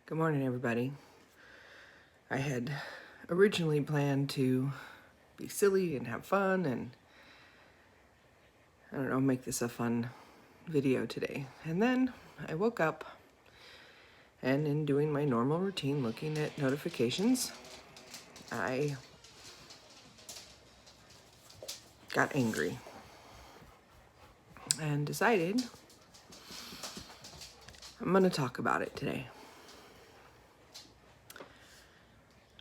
Good morning, everybody. I had originally planned to be silly and have fun and, I don't know, make this a fun video today. And then I woke up and in doing my normal routine, looking at notifications, I got angry and decided I'm going to talk about it today.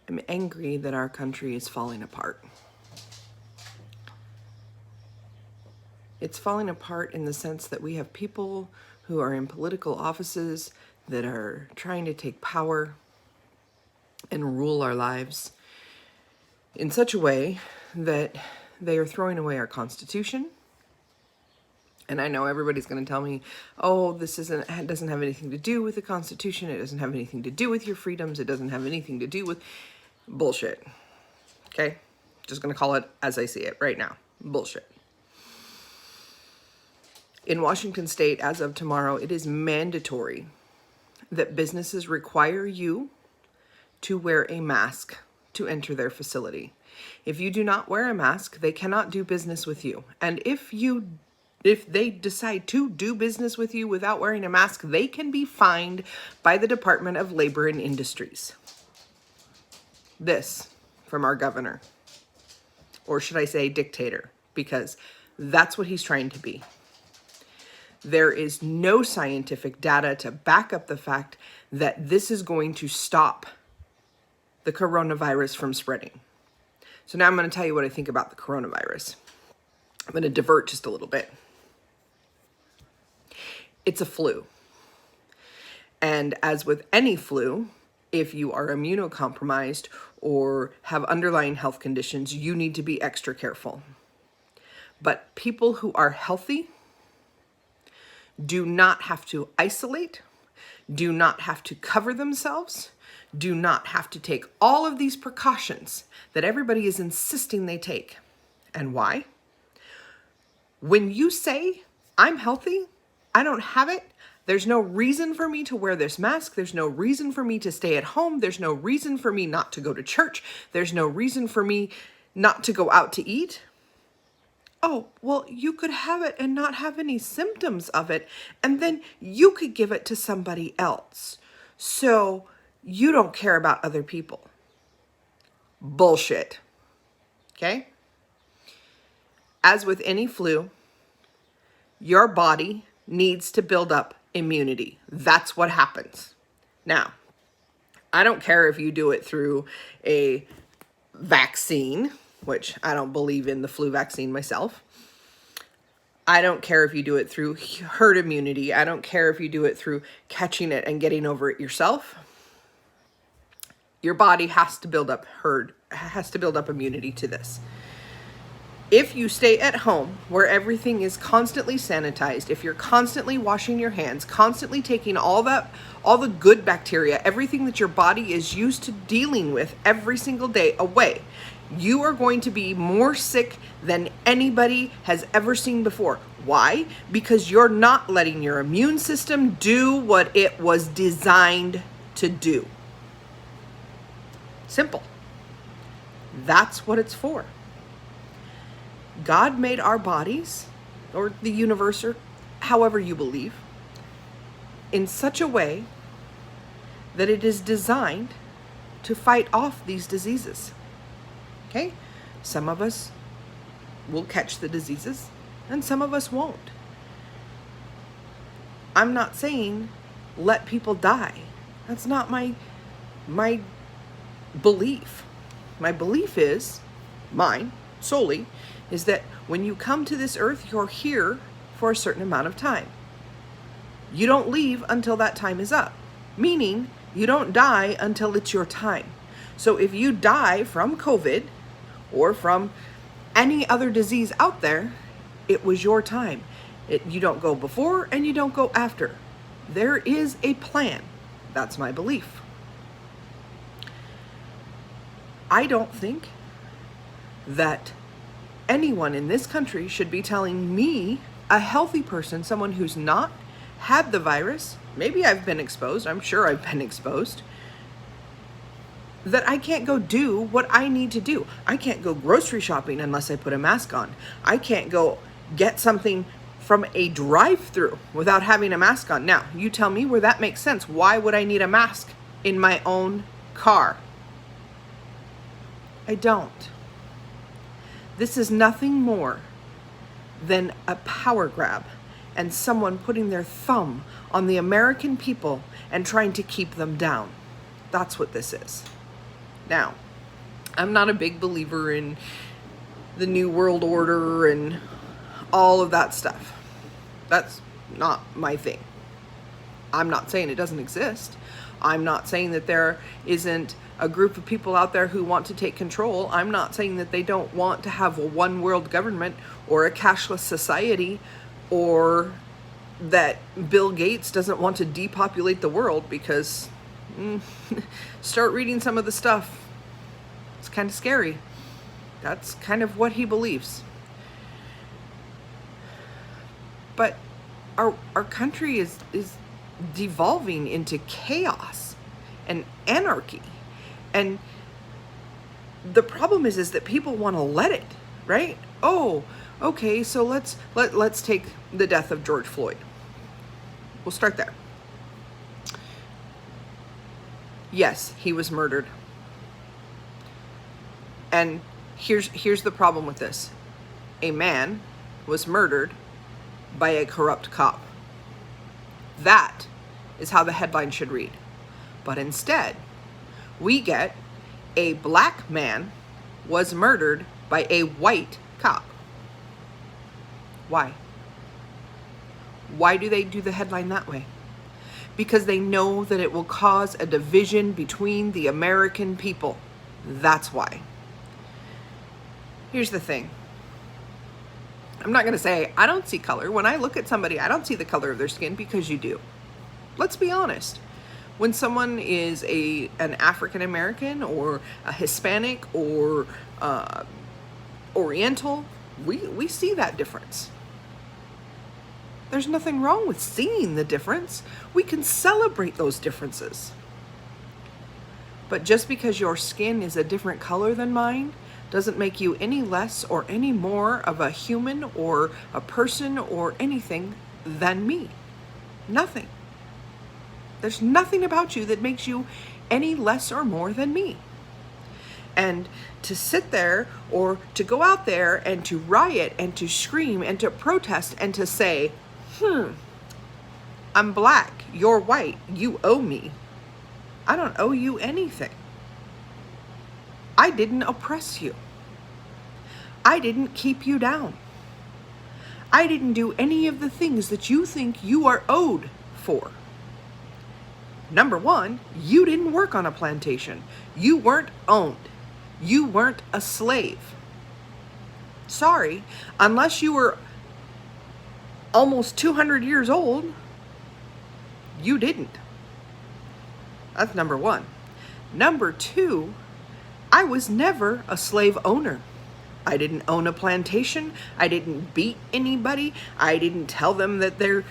I'm angry that our country is falling apart. It's falling apart in the sense that we have people who are in political offices that are trying to take power and rule our lives in such a way that they are throwing away our Constitution. And I know everybody's going to tell me, oh, it doesn't have anything to do with the Constitution. It doesn't have anything to do with your freedoms. It doesn't have anything to do with bullshit. Okay? Just going to call it as I see it right now. Bullshit. In Washington State, as of tomorrow, it is mandatory that businesses require you to wear a mask to enter their facility. If you do not wear a mask, they cannot do business with you. And if they decide to do business with you without wearing a mask, they can be fined by the Department of Labor and Industries. This from our governor, or should I say dictator, because that's what he's trying to be. There is no scientific data to back up the fact that this is going to stop the coronavirus from spreading. So now I'm going to tell you what I think about the coronavirus. I'm going to divert just a little bit. It's a flu. And as with any flu, if you are immunocompromised or have underlying health conditions, you need to be extra careful. But people who are healthy do not have to isolate, do not have to cover themselves, do not have to take all of these precautions that everybody is insisting they take. And why? When you say, I'm healthy, I don't have it, there's no reason for me to wear this mask. There's no reason for me to stay at home. There's no reason for me not to go to church. There's no reason for me not to go out to eat. Oh, well, you could have it and not have any symptoms of it, and then you could give it to somebody else. So you don't care about other people. Bullshit. Okay? As with any flu, your body needs to build up immunity. That's what happens. Now, I don't care if you do it through a vaccine, which I don't believe in the flu vaccine myself. I don't care if you do it through herd immunity. I don't care if you do it through catching it and getting over it yourself. Your body has to build up immunity to this. If you stay at home where everything is constantly sanitized, if you're constantly washing your hands, constantly taking all the good bacteria, everything that your body is used to dealing with every single day away, you are going to be more sick than anybody has ever seen before. Why? Because you're not letting your immune system do what it was designed to do. Simple. That's what it's for. God made our bodies, or the universe, or however you believe, in such a way that it is designed to fight off these diseases. Okay? Some of us will catch the diseases, and some of us won't. I'm not saying let people die. That's not my belief. My belief is, mine solely, is that when you come to this earth, you're here for a certain amount of time. You don't leave until that time is up, meaning you don't die until it's your time. So if you die from COVID or from any other disease out there, it was your time. You don't go before and you don't go after. There is a plan. That's my belief. I don't think that anyone in this country should be telling me, a healthy person, someone who's not had the virus, maybe I've been exposed, I'm sure I've been exposed, that I can't go do what I need to do. I can't go grocery shopping unless I put a mask on. I can't go get something from a drive-through without having a mask on. Now, you tell me where that makes sense. Why would I need a mask in my own car? I don't. This is nothing more than a power grab and someone putting their thumb on the American people and trying to keep them down. That's what this is. Now, I'm not a big believer in the New World Order and all of that stuff. That's not my thing. I'm not saying it doesn't exist. I'm not saying that there isn't a group of people out there who want to take control. I'm not saying that they don't want to have a one world government or a cashless society, or that Bill Gates doesn't want to depopulate the world, because start reading some of the stuff. It's kind of scary. That's kind of what he believes. But our country is devolving into chaos and anarchy. And the problem is that people want to let it, right? Oh, okay, so let's take the death of George Floyd. We'll start there. Yes, he was murdered. And here's the problem with this. A man was murdered by a corrupt cop. That is how the headline should read. But instead, we get a black man was murdered by a white cop. Why? Why do they do the headline that way? Because they know that it will cause a division between the American people. That's why. Here's the thing. I'm not going to say I don't see color. When I look at somebody, I don't see the color of their skin, because you do. Let's be honest. When someone is an African American or a Hispanic or Oriental, we see that difference. There's nothing wrong with seeing the difference. We can celebrate those differences. But just because your skin is a different color than mine doesn't make you any less or any more of a human or a person or anything than me. Nothing. There's nothing about you that makes you any less or more than me. And to sit there or to go out there and to riot and to scream and to protest and to say, I'm black, you're white, you owe me. I don't owe you anything. I didn't oppress you. I didn't keep you down. I didn't do any of the things that you think you are owed for. Number one, you didn't work on a plantation. You weren't owned. You weren't a slave. Sorry, unless you were almost 200 years old, you didn't. That's number one. Number two, I was never a slave owner. I didn't own a plantation. I didn't beat anybody. I didn't tell them that their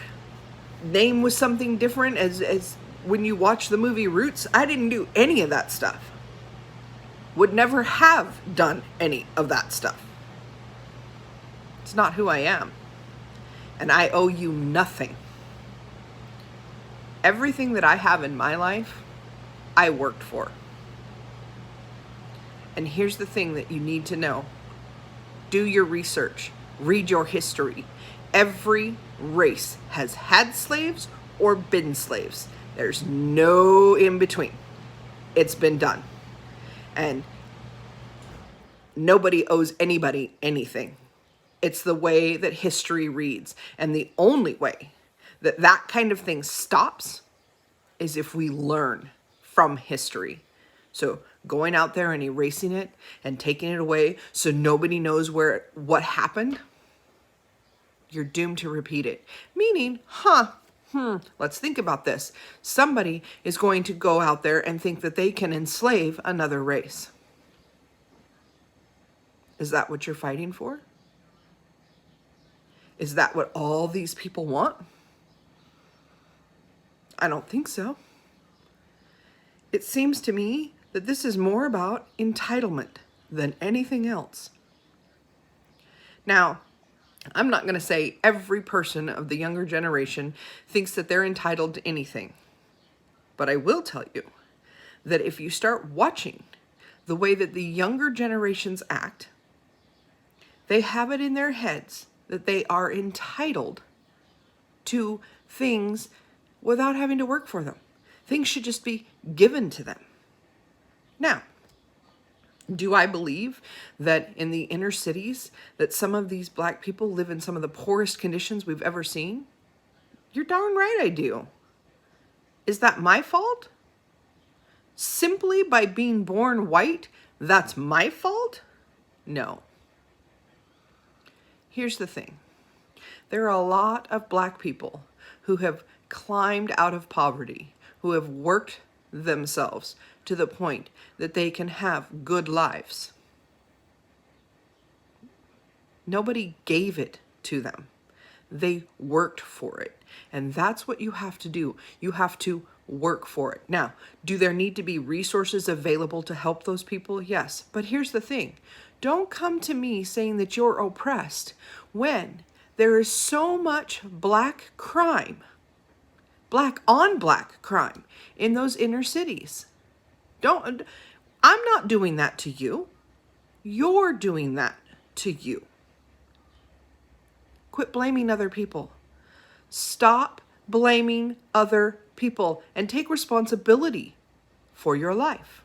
name was something different as when you watch the movie Roots. I didn't do any of that stuff. Would never have done any of that stuff. It's not who I am. And I owe you nothing. Everything that I have in my life, I worked for. And here's the thing that you need to know. Do your research. Read your history. Every race has had slaves or been slaves. There's no in between. It's been done. And nobody owes anybody anything. It's the way that history reads. And the only way that that kind of thing stops is if we learn from history. So going out there and erasing it and taking it away so nobody knows what happened, you're doomed to repeat it. Meaning, let's think about this. Somebody is going to go out there and think that they can enslave another race. Is that what you're fighting for? Is that what all these people want? I don't think so. It seems to me that this is more about entitlement than anything else. Now, I'm not going to say every person of the younger generation thinks that they're entitled to anything. But I will tell you that if you start watching the way that the younger generations act, they have it in their heads that they are entitled to things without having to work for them. Things should just be given to them. Now, do I believe that in the inner cities that some of these black people live in some of the poorest conditions we've ever seen? You're darn right I do. Is that my fault? Simply by being born white, that's my fault? No. Here's the thing. There are a lot of black people who have climbed out of poverty, who have worked themselves to the point that they can have good lives. Nobody gave it to them. They worked for it. And that's what you have to do. You have to work for it. Now, do there need to be resources available to help those people? Yes. But here's the thing. Don't come to me saying that you're oppressed when there is so much black crime, black on black crime in those inner cities. I'm not doing that to you. You're doing that to you. Quit blaming other people. Stop blaming other people and take responsibility for your life.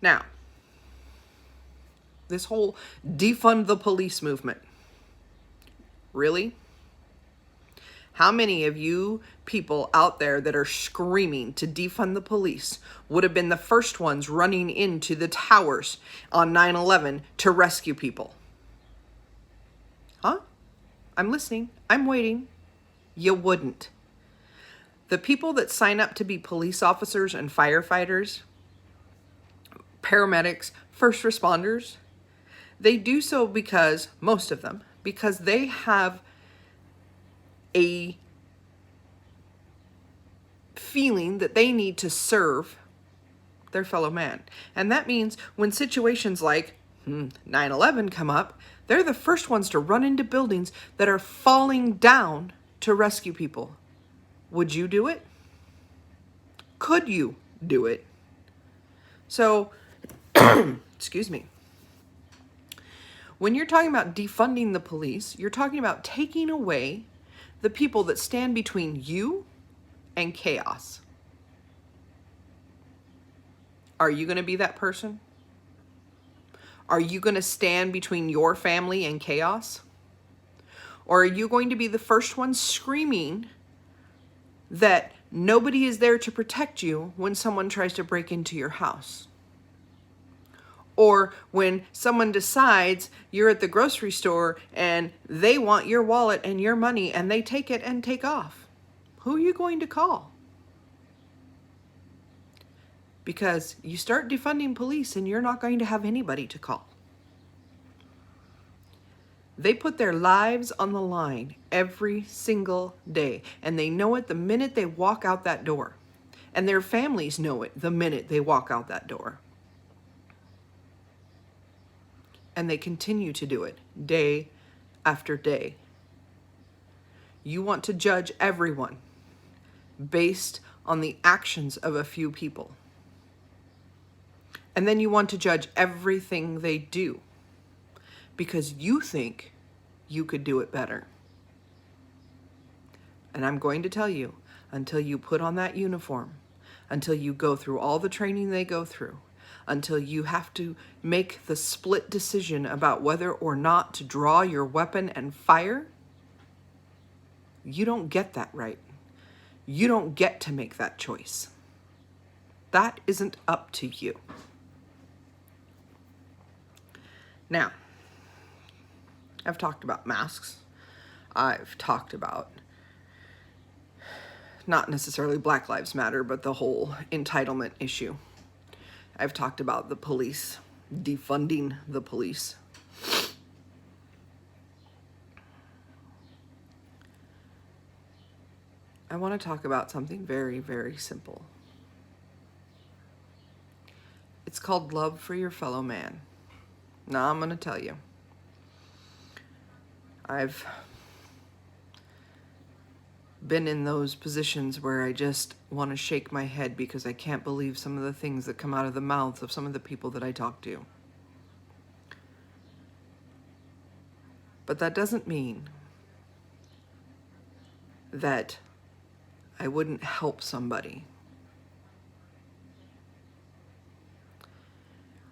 Now, this whole defund the police movement. Really? How many of you people out there that are screaming to defund the police would have been the first ones running into the towers on 9/11 to rescue people? Huh? I'm listening. I'm waiting. You wouldn't. The people that sign up to be police officers and firefighters, paramedics, first responders, they do so because, most of them, because they have a feeling that they need to serve their fellow man. And that means when situations like 9/11 come up, they're the first ones to run into buildings that are falling down to rescue people. Would you do it? Could you do it? So, excuse me. When you're talking about defunding the police, you're talking about taking away the people that stand between you and chaos. Are you going to be that person? Are you going to stand between your family and chaos? Or are you going to be the first one screaming that nobody is there to protect you when someone tries to break into your house? Or when someone decides you're at the grocery store and they want your wallet and your money and they take it and take off? Who are you going to call? Because you start defunding police and you're not going to have anybody to call. They put their lives on the line every single day, and they know it the minute they walk out that door. And their families know it the minute they walk out that door. And they continue to do it day after day. You want to judge everyone based on the actions of a few people. And then you want to judge everything they do because you think you could do it better. And I'm going to tell you, until you put on that uniform, until you go through all the training they go through, until you have to make the split decision about whether or not to draw your weapon and fire, you don't get that right. You don't get to make that choice. That isn't up to you. Now, I've talked about masks. I've talked about not necessarily Black Lives Matter, but the whole entitlement issue. I've talked about the police, defunding the police. I want to talk about something very, very simple. It's called love for your fellow man. Now, I'm going to tell you. I've been in those positions where I just want to shake my head because I can't believe some of the things that come out of the mouths of some of the people that I talk to. But that doesn't mean that I wouldn't help somebody.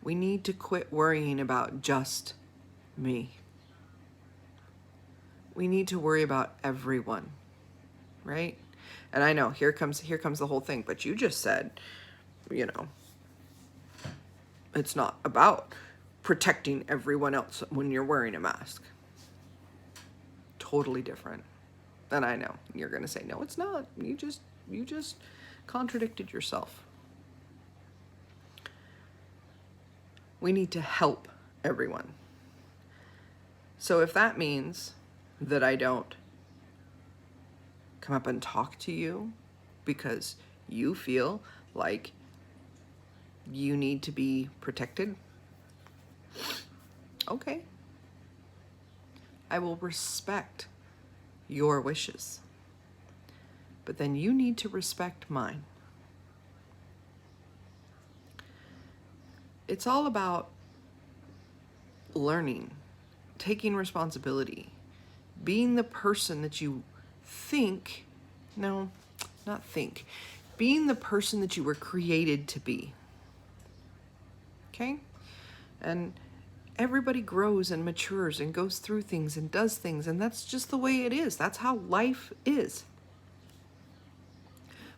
We need to quit worrying about just me. We need to worry about everyone, right? And I know here comes the whole thing, but you just said, it's not about protecting everyone else when you're wearing a mask. Totally different. And I know you're going to say, no, it's not. You just contradicted yourself. We need to help everyone. So if that means that I don't come up and talk to you because you feel like you need to be protected, okay. I will respect your wishes. But then you need to respect mine. It's all about learning, taking responsibility, being the person that you think, no, not think, being the person that you were created to be. Okay? And everybody grows and matures and goes through things and does things, and that's just the way it is. That's how life is.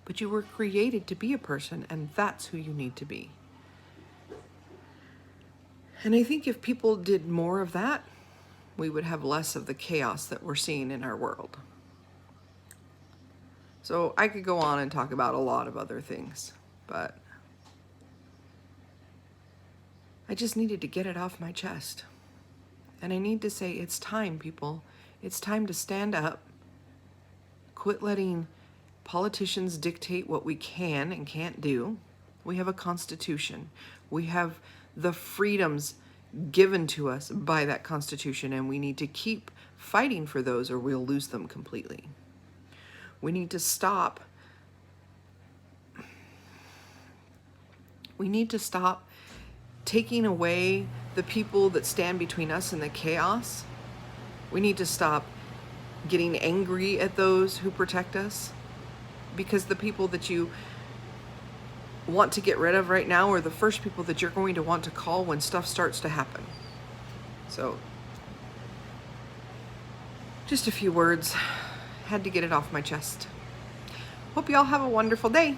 But you were created to be a person, and that's who you need to be. And I think if people did more of that, we would have less of the chaos that we're seeing in our world. So I could go on and talk about a lot of other things, but I just needed to get it off my chest. And I need to say, it's time, people. It's time to stand up. Quit letting politicians dictate what we can and can't do. We have a constitution. We have the freedoms given to us by that constitution, and we need to keep fighting for those or we'll lose them completely. We need to stop. We need to stop taking away the people that stand between us and the chaos. We need to stop getting angry at those who protect us, because the people that you want to get rid of right now are the first people that you're going to want to call when stuff starts to happen. So, just a few words. Had to get it off my chest. Hope you all have a wonderful day.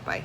Bye.